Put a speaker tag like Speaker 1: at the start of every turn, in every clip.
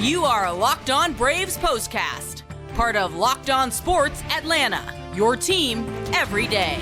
Speaker 1: You are Locked On Braves POSTCAST, part of Locked On Sports Atlanta, your team every day.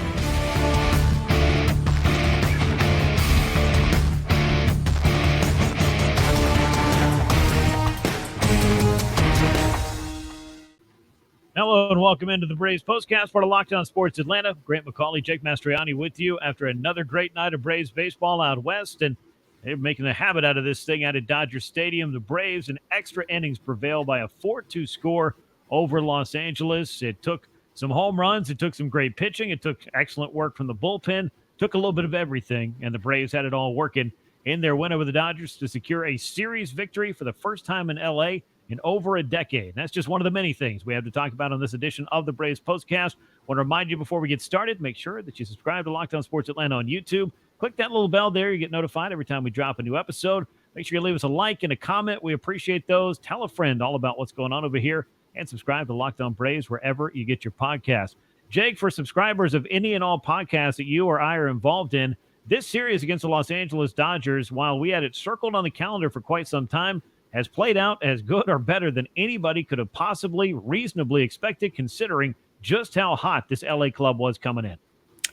Speaker 2: Hello and welcome into the Braves POSTCAST, part of Locked On Sports Atlanta. Grant McAuley, Jake Mastroianni with you after another great night of Braves baseball out west, and they're making a habit out of this thing out at Dodger Stadium. The Braves in extra innings prevail by a 4-2 score over Los Angeles. It took some home runs. It took some great pitching. It took excellent work from the bullpen. Took a little bit of everything, and the Braves had it all working in their win over the Dodgers to secure a series victory for the first time in L.A. in over a decade. That's just one of the many things we have to talk about on this edition of the Braves POSTCAST. I want to remind you before we get started, make sure that you subscribe to Locked On Sports Atlanta on YouTube. Click that little bell there. You get notified every time we drop a new episode. Make sure you leave us a like and a comment. We appreciate those. Tell a friend all about what's going on over here, and subscribe to Locked On Braves wherever you get your podcasts. Jake, for subscribers of any and all podcasts that you or I are involved in, this series against the Los Angeles Dodgers, while we had it circled on the calendar for quite some time, has played out as good or better than anybody could have possibly reasonably expected, considering just how hot this LA club was coming in.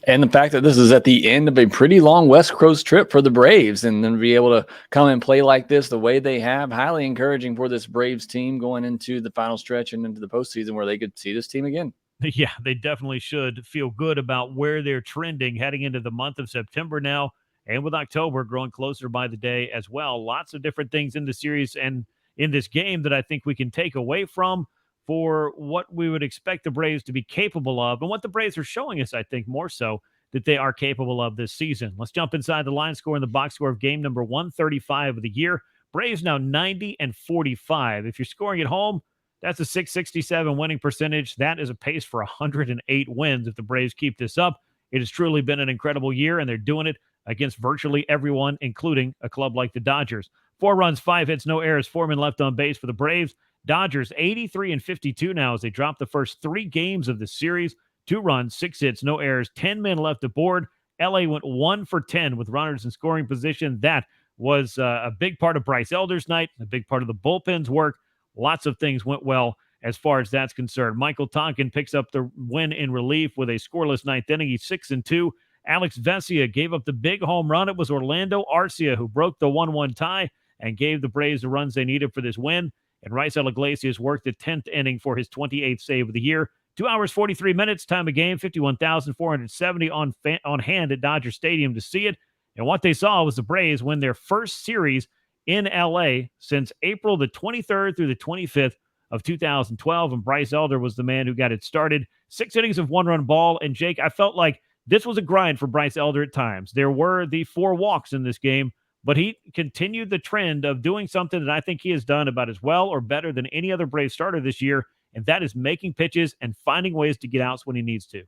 Speaker 3: And the fact that this is at the end of a pretty long West Coast trip for the Braves, and then be able to come and play like this the way they have, highly encouraging for this Braves team going into the final stretch and into the postseason where they could see this team again.
Speaker 2: Yeah, they definitely should feel good about where they're trending heading into the month of September now. And with October growing closer by the day as well, lots of different things in the series and in this game that I think we can take away from for what we would expect the Braves to be capable of, and what the Braves are showing us, I think, more so that they are capable of this season. Let's jump inside the line score and the box score of game number 135 of the year. Braves now 90-45. If you're scoring at home, that's a .667 winning percentage. That is a pace for 108 wins if the Braves keep this up. It has truly been an incredible year, and they're doing it against virtually everyone, including a club like the Dodgers. 4 runs, 5 hits, no errors, 4 men left on base for the Braves. Dodgers 83-52 now as they drop the first 3 games of the series. 2 runs, 6 hits, no errors, 10 men left aboard. LA went 1 for 10 with runners in scoring position. That was a big part of Bryce Elder's night, a big part of the bullpen's work. Lots of things went well as far as that's concerned. Michael Tonkin picks up the win in relief with a scoreless 9th inning. He's 6-2. Alex Vesia gave up the big home run. It was Orlando Arcia who broke the 1-1 tie and gave the Braves the runs they needed for this win. And Bryce Elder worked the 10th inning for his 28th save of the year. 2 hours, 43 minutes, time of game, 51,470 on hand at Dodger Stadium to see it. And what they saw was the Braves win their first series in L.A. since April the 23rd through the 25th of 2012. And Bryce Elder was the man who got it started. 6 innings of 1-run ball. And Jake, I felt like this was a grind for Bryce Elder at times. There were the 4 walks in this game, but he continued the trend of doing something that I think he has done about as well or better than any other Brave starter this year, and that is making pitches and finding ways to get outs when he needs to.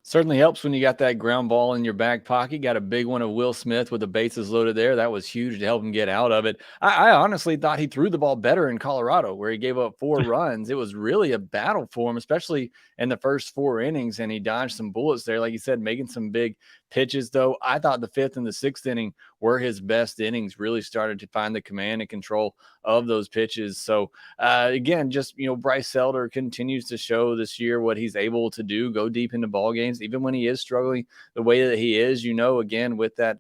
Speaker 3: Certainly helps when you got that ground ball in your back pocket. Got a big one of Will Smith with the bases loaded there. That was huge to help him get out of it. I honestly thought he threw the ball better in Colorado, where he gave up 4 runs. It was really a battle for him, especially in the first 4 innings, and he dodged some bullets there. Like you said, making some big pitches, though. I thought the 5th and the 6th inning were his best innings, really started to find the command and control of those pitches. So, again, just, Bryce Elder continues to show this year what he's able to do, go deep into ball games, even when he is struggling the way that he is, again, with that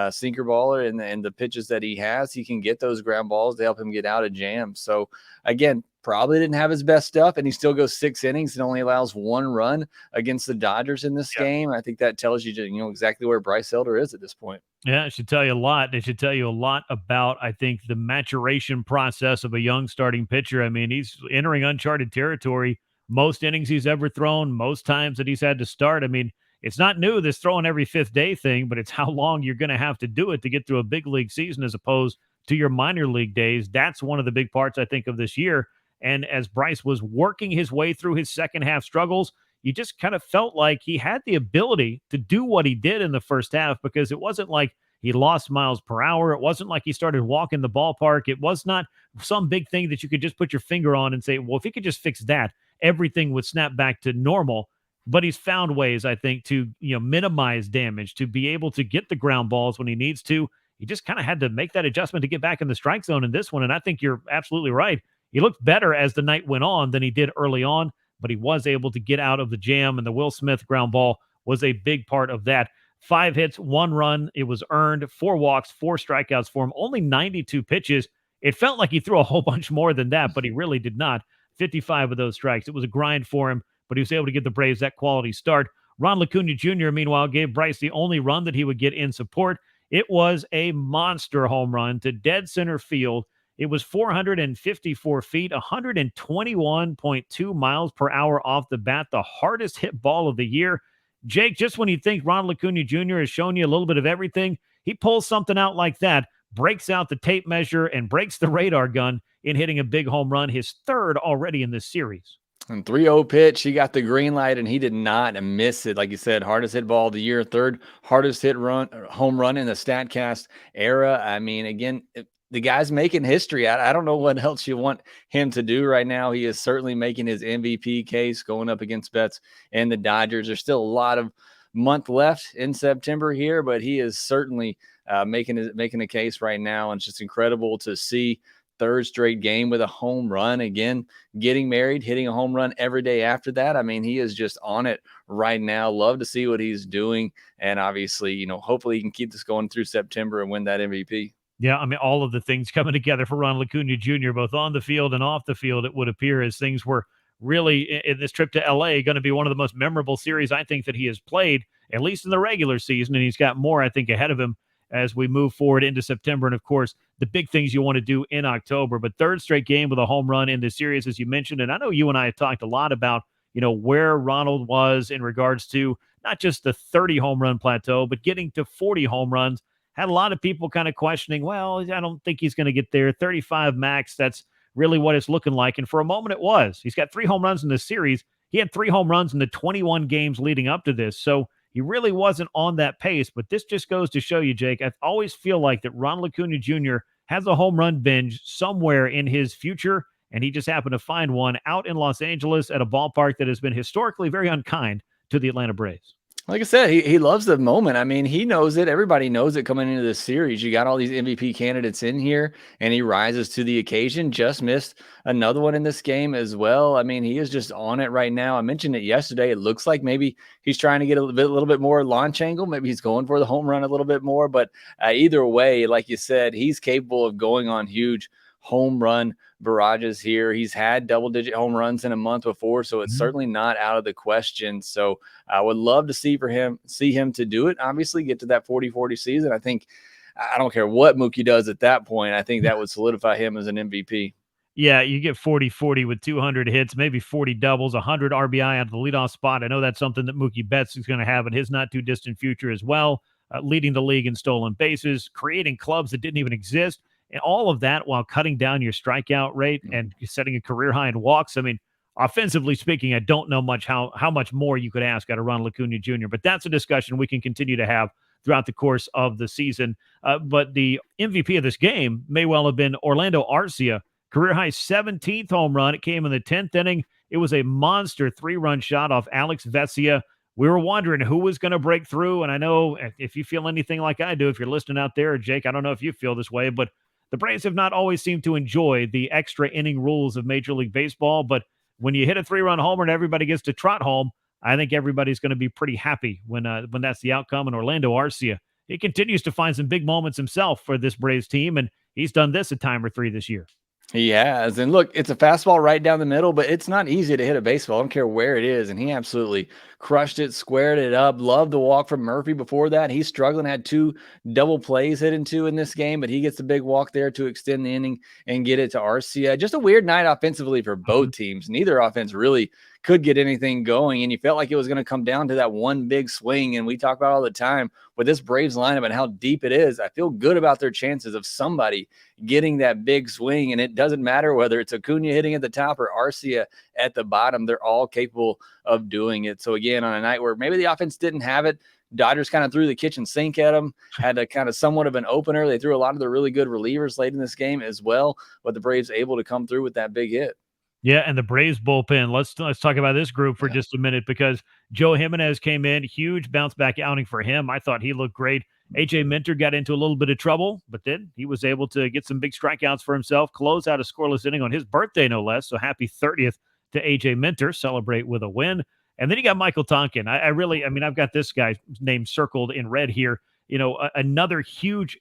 Speaker 3: sinker baller and the pitches that he has, he can get those ground balls to help him get out of jams. So, again, probably didn't have his best stuff, and he still goes 6 innings and only allows 1 run against the Dodgers in this game. I think that tells you, exactly where Bryce Elder is at this point.
Speaker 2: Yeah, it should tell you a lot. It should tell you a lot about, I think, the maturation process of a young starting pitcher. I mean, he's entering uncharted territory. Most innings he's ever thrown, most times that he's had to start. I mean, it's not new, this throwing every 5th day thing, but it's how long you're going to have to do it to get through a big league season as opposed to your minor league days. That's one of the big parts, I think, of this year. And as Bryce was working his way through his second half struggles, you just kind of felt like he had the ability to do what he did in the first half, because it wasn't like he lost miles per hour. It wasn't like he started walking the ballpark. It was not some big thing that you could just put your finger on and say, well, if he could just fix that, everything would snap back to normal. But he's found ways, I think, to minimize damage, to be able to get the ground balls when he needs to. He just kind of had to make that adjustment to get back in the strike zone in this one. And I think you're absolutely right. He looked better as the night went on than he did early on, but he was able to get out of the jam, and the Will Smith ground ball was a big part of that. 5 hits, 1 run. It was earned, 4 walks, 4 strikeouts for him, only 92 pitches. It felt like he threw a whole bunch more than that, but he really did not. 55 of those strikes. It was a grind for him, but he was able to give the Braves that quality start. Ronald Acuna Jr., meanwhile, gave Bryce the only run that he would get in support. It was a monster home run to dead center field. It was 454 feet, 121.2 miles per hour off the bat, the hardest hit ball of the year. Jake, just when you think Ronald Acuna Jr. has shown you a little bit of everything, he pulls something out like that, breaks out the tape measure, and breaks the radar gun in hitting a big home run, his 3rd already in this series.
Speaker 3: And 3-0 pitch, he got the green light, and he did not miss it. Like you said, hardest hit ball of the year, 3rd hardest hit home run in the StatCast era. I mean, again, the guy's making history. I don't know what else you want him to do right now. He is certainly making his MVP case going up against Betts and the Dodgers. There's still a lot of month left in September here, but he is certainly making a case right now. And it's just incredible to see 3rd straight game with a home run. Again, getting married, hitting a home run every day after that. I mean, he is just on it right now. Love to see what he's doing. And obviously, hopefully he can keep this going through September and win that MVP.
Speaker 2: Yeah, I mean, all of the things coming together for Ronald Acuna Jr., both on the field and off the field, it would appear, as things were really, in this trip to L.A., going to be one of the most memorable series I think that he has played, at least in the regular season, and he's got more, I think, ahead of him as we move forward into September. And, of course, the big things you want to do in October. But 3rd straight game with a home run in this series, as you mentioned, and I know you and I have talked a lot about, where Ronald was in regards to not just the 30 home run plateau, but getting to 40 home runs. Had a lot of people kind of questioning, well, I don't think he's going to get there. 35 max, that's really what it's looking like. And for a moment it was. He's got 3 home runs in this series. He had 3 home runs in the 21 games leading up to this. So he really wasn't on that pace. But this just goes to show you, Jake, I always feel like that Ronald Acuna Jr. has a home run binge somewhere in his future. And he just happened to find one out in Los Angeles at a ballpark that has been historically very unkind to the Atlanta Braves.
Speaker 3: Like I said, he loves the moment. I mean, he knows it. Everybody knows it coming into this series. You got all these MVP candidates in here, and he rises to the occasion. Just missed another one in this game as well. I mean, he is just on it right now. I mentioned it yesterday. It looks like maybe he's trying to get a little bit more launch angle. Maybe he's going for the home run a little bit more. But either way, like you said, he's capable of going on huge home run barrages here. He's had double-digit home runs in a month before, so it's certainly not out of the question. So I would love to see him to do it. Obviously, get to that 40-40 season. I think I don't care what Mookie does at that point. I think that would solidify him as an MVP.
Speaker 2: Yeah, you get 40-40 with 200 hits, maybe 40 doubles, 100 RBI out of the leadoff spot. I know that's something that Mookie Betts is going to have in his not-too-distant future as well, leading the league in stolen bases, creating clubs that didn't even exist. And all of that while cutting down your strikeout rate and setting a career high in walks. I mean, offensively speaking, I don't know how much more you could ask out of Ronald Acuna Jr., but that's a discussion we can continue to have throughout the course of the season. But the MVP of this game may well have been Orlando Arcia, career high 17th home run. It came in the 10th inning. It was a monster 3-run shot off Alex Vesia. We were wondering who was going to break through. And I know if you feel anything like I do, if you're listening out there, Jake, I don't know if you feel this way, but the Braves have not always seemed to enjoy the extra inning rules of Major League Baseball. But when you hit a 3-run homer and everybody gets to trot home, I think everybody's going to be pretty happy when that's the outcome. And Orlando Arcia, he continues to find some big moments himself for this Braves team, and he's done this a time or 3 this year.
Speaker 3: He has. And look, it's a fastball right down the middle, but it's not easy to hit a baseball. I don't care where it is. And he absolutely crushed it, squared it up. Loved the walk from Murphy before that. He's struggling, had 2 double plays hit into in this game, but he gets the big walk there to extend the inning and get it to Arcia. Just a weird night offensively for both teams. Neither offense really could get anything going, and you felt like it was going to come down to that one big swing. And we talk about all the time with this Braves lineup and how deep it is. I feel good about their chances of somebody getting that big swing, and it doesn't matter whether it's Acuna hitting at the top or Arcia at the bottom. They're all capable of doing it. So again, on a night where maybe the offense didn't have it, Dodgers kind of threw the kitchen sink at them, had a kind of somewhat of an opener. They threw a lot of the really good relievers late in this game as well, but the Braves able to come through with that big hit.
Speaker 2: Yeah, and the Braves bullpen. Let's talk about this group for just a minute, because Joe Jimenez came in, huge bounce back outing for him. I thought he looked great. A.J. Minter got into a little bit of trouble, but then he was able to get some big strikeouts for himself, close out a scoreless inning on his birthday, no less. So happy 30th to A.J. Minter. Celebrate with a win. And then you got Michael Tonkin. I've got this guy's name circled in red here. Another huge,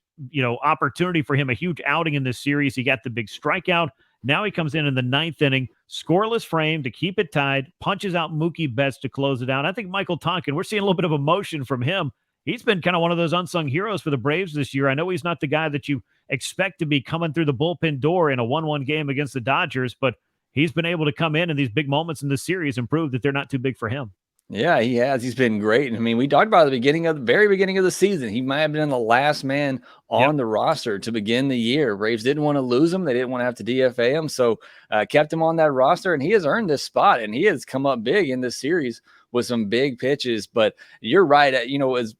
Speaker 2: opportunity for him, a huge outing in this series. He got the big strikeout. Now he comes in the ninth inning, scoreless frame to keep it tied, punches out Mookie Betts to close it out. I think Michael Tonkin, we're seeing a little bit of emotion from him. He's been kind of one of those unsung heroes for the Braves this year. I know he's not the guy that you expect to be coming through the bullpen door in a 1-1 game against the Dodgers, but he's been able to come in these big moments in the series and prove that they're not too big for him.
Speaker 3: Yeah, he has. He's been great. I mean, we talked about at the very beginning of the season. He might have been the last man on the roster to begin the year. Braves didn't want to lose him. They didn't want to have to DFA him. So kept him on that roster, and he has earned this spot, and he has come up big in this series with some big pitches. But you're right. As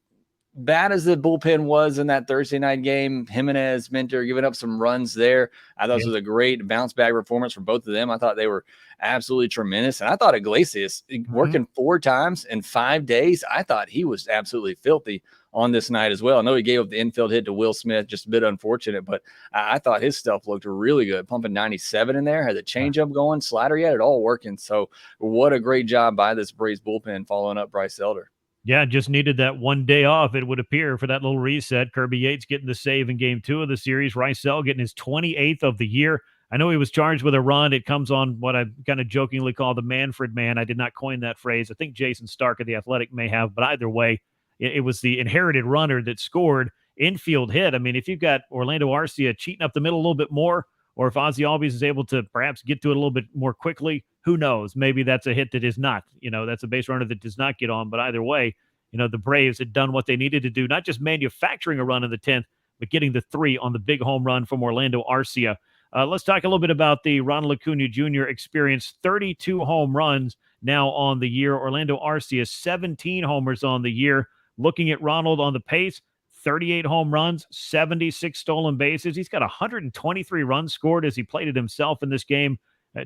Speaker 3: bad as the bullpen was in that Thursday night game, Jimenez, Minter giving up some runs there. I thought this was a great bounce back performance for both of them. I thought they were absolutely tremendous. And I thought Iglesias working 4 times in 5 days, I thought he was absolutely filthy on this night as well. I know he gave up the infield hit to Will Smith, just a bit unfortunate, but I thought his stuff looked really good. Pumping 97 in there, had the changeup going, slider, he had it all working. So what a great job by this Braves bullpen following up Bryce Elder.
Speaker 2: Yeah, just needed that one day off, it would appear, for that little reset. Kirby Yates getting the save in Game 2 of the series. Rysel getting his 28th of the year. I know he was charged with a run. It comes on what I kind of jokingly call the Manfred man. I did not coin that phrase. I think Jason Stark of The Athletic may have, but either way, it was the inherited runner that scored. Infield hit. I mean, if you've got Orlando Arcia cheating up the middle a little bit more, or if Ozzy Albies is able to perhaps get to it a little bit more quickly, who knows? Maybe that's a hit that is not. That's a base runner that does not get on. But either way, the Braves had done what they needed to do, not just manufacturing a run in the 10th, but getting the 3 on the big home run from Orlando Arcia. Let's talk a little bit about the Ronald Acuna Jr. experience. 32 home runs now on the year. Orlando Arcia, 17 homers on the year. Looking at Ronald on the pace, 38 home runs, 76 stolen bases. He's got 123 runs scored as he played it himself in this game.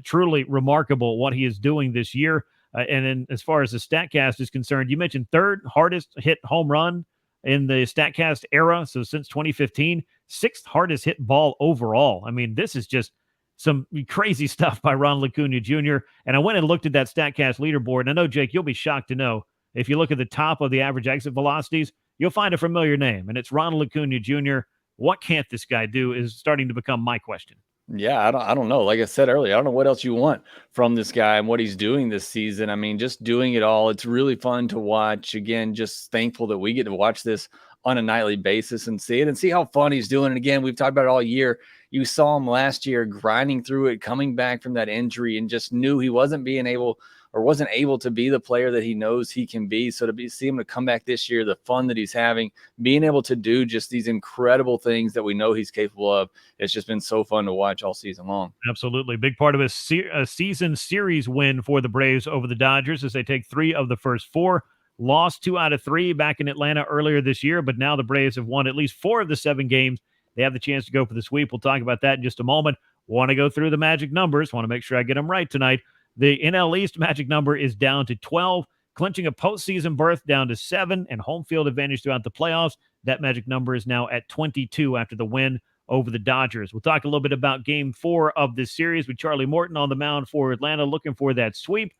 Speaker 2: Truly remarkable what he is doing this year. And then as far as the StatCast is concerned, you mentioned 3rd hardest hit home run in the StatCast era. So since 2015, 6th hardest hit ball overall. I mean, this is just some crazy stuff by Ronald Acuna Jr. And I went and looked at that StatCast leaderboard. And I know, Jake, you'll be shocked to know, if you look at the top of the average exit velocities, you'll find a familiar name, and it's Ronald Acuna Jr. What can't this guy do is starting to become my question.
Speaker 3: Yeah, I don't know. Like I said earlier, I don't know what else you want from this guy and what he's doing this season. I mean, just doing it all. It's really fun to watch. Again, just thankful that we get to watch this on a nightly basis and see it and see how fun he's doing. And again, we've talked about it all year. You saw him last year grinding through it, coming back from that injury, and just knew he wasn't able to be the player that he knows he can be. So see him to come back this year, the fun that he's having, being able to do just these incredible things that we know he's capable of. It's just been so fun to watch all season long.
Speaker 2: Absolutely. Big part of a season series win for the Braves over the Dodgers as they take 3 of the first 4. Lost 2 out of 3 back in Atlanta earlier this year, but now the Braves have won at least 4 of the 7 games. They have the chance to go for the sweep. We'll talk about that in just a moment. Want to go through the magic numbers. Want to make sure I get them right tonight. The NL East magic number is down to 12, clinching a postseason berth down to 7, and home field advantage throughout the playoffs. That magic number is now at 22 after the win over the Dodgers. We'll talk a little bit about Game 4 of this series with Charlie Morton on the mound for Atlanta, looking for that sweep.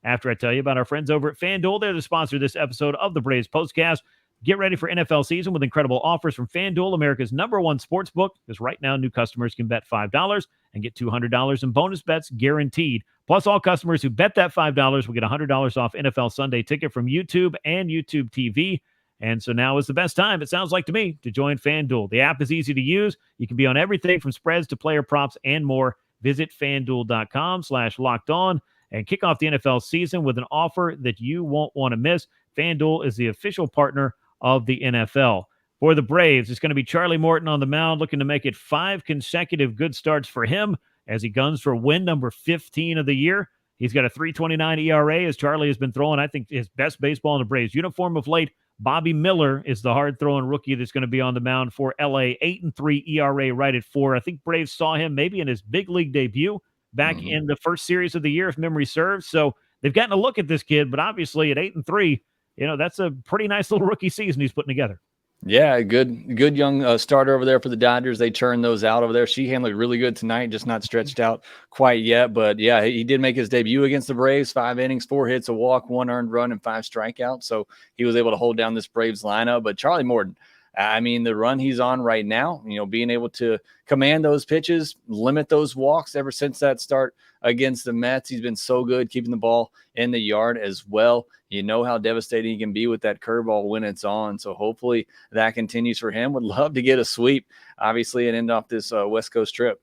Speaker 2: After I tell you about our friends over at FanDuel, they're the sponsor of this episode of the Braves Postcast. Get ready for NFL season with incredible offers from FanDuel, America's #1 sports book, because right now new customers can bet $5 and get $200 in bonus bets guaranteed. Plus, all customers who bet that $5 will get $100 off NFL Sunday Ticket from YouTube and YouTube TV. And so now is the best time, it sounds like to me, to join FanDuel. The app is easy to use. You can be on everything from spreads to player props and more. Visit FanDuel.com/lockedon and kick off the NFL season with an offer that you won't want to miss. FanDuel is the official partner of the NFL. For the Braves, it's going to be Charlie Morton on the mound, looking to make it 5 consecutive good starts for him as he guns for win number 15 of the year. He's got a 3.29 ERA as Charlie has been throwing, I think, his best baseball in the Braves uniform of late. Bobby Miller is the hard-throwing rookie that's going to be on the mound for LA. 8.3 ERA right at 4. I think Braves saw him maybe in his big league debut back in the first series of the year, if memory serves. So they've gotten a look at this kid, but obviously at 8-3, that's a pretty nice little rookie season he's putting together.
Speaker 3: Yeah, good young starter over there for the Dodgers. They turned those out over there. She handled really good tonight, just not stretched out quite yet. But yeah, he did make his debut against the Braves. 5 innings, 4 hits, a walk, 1 earned run, and 5 strikeouts. So he was able to hold down this Braves lineup. But Charlie Morton, I mean, the run he's on right now, being able to command those pitches, limit those walks ever since that start against the Mets. He's been so good keeping the ball in the yard as well. You know how devastating he can be with that curveball when it's on. So hopefully that continues for him. Would love to get a sweep, obviously, and end off this West Coast trip.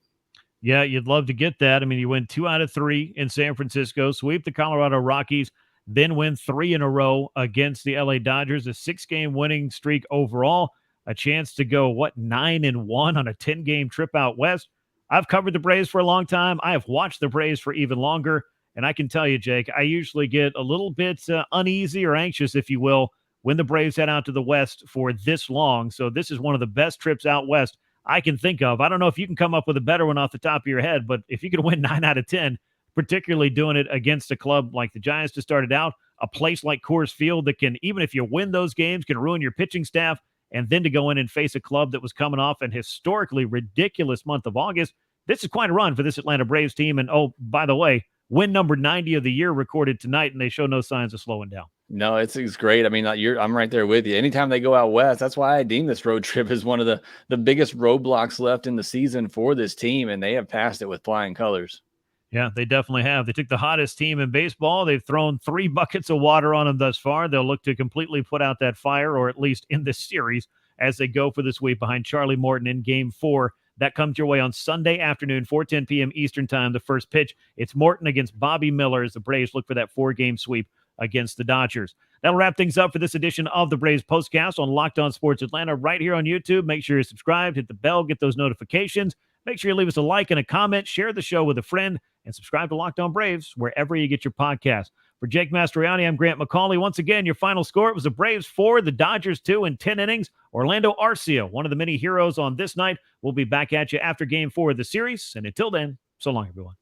Speaker 2: Yeah, you'd love to get that. I mean, you win 2 out of 3 in San Francisco, sweep the Colorado Rockies, then win 3 in a row against the LA Dodgers, a 6-game winning streak overall, a chance to go, 9-1 on a 10-game trip out west. I've covered the Braves for a long time. I have watched the Braves for even longer. And I can tell you, Jake, I usually get a little bit uneasy or anxious, if you will, when the Braves head out to the West for this long. So this is one of the best trips out West I can think of. I don't know if you can come up with a better one off the top of your head, but if you could win 9 out of 10, particularly doing it against a club like the Giants to start it out, a place like Coors Field that can, even if you win those games, can ruin your pitching staff, and then to go in and face a club that was coming off an historically ridiculous month of August, this is quite a run for this Atlanta Braves team. And, oh, by the way, win number 90 of the year recorded tonight, and they show no signs of slowing down.
Speaker 3: No, it's great. I mean, I'm right there with you. Anytime they go out west, that's why I deem this road trip as one of the biggest roadblocks left in the season for this team, and they have passed it with flying colors.
Speaker 2: Yeah, they definitely have. They took the hottest team in baseball. They've thrown 3 buckets of water on them thus far. They'll look to completely put out that fire, or at least in this series, as they go for the sweep behind Charlie Morton in Game 4. That comes your way on Sunday afternoon, 4:10 p.m. Eastern time, the first pitch. It's Morton against Bobby Miller as the Braves look for that 4-game sweep against the Dodgers. That'll wrap things up for this edition of the Braves Postcast on Locked On Sports Atlanta right here on YouTube. Make sure you're subscribed, hit the bell, get those notifications. Make sure you leave us a like and a comment, share the show with a friend, and subscribe to Locked On Braves wherever you get your podcast. For Jake Mastroianni, I'm Grant McAuley. Once again, your final score, it was the Braves 4, the Dodgers 2 in 10 innings. Orlando Arcia, one of the many heroes on this night, will be back at you after Game 4 of the series. And until then, so long, everyone.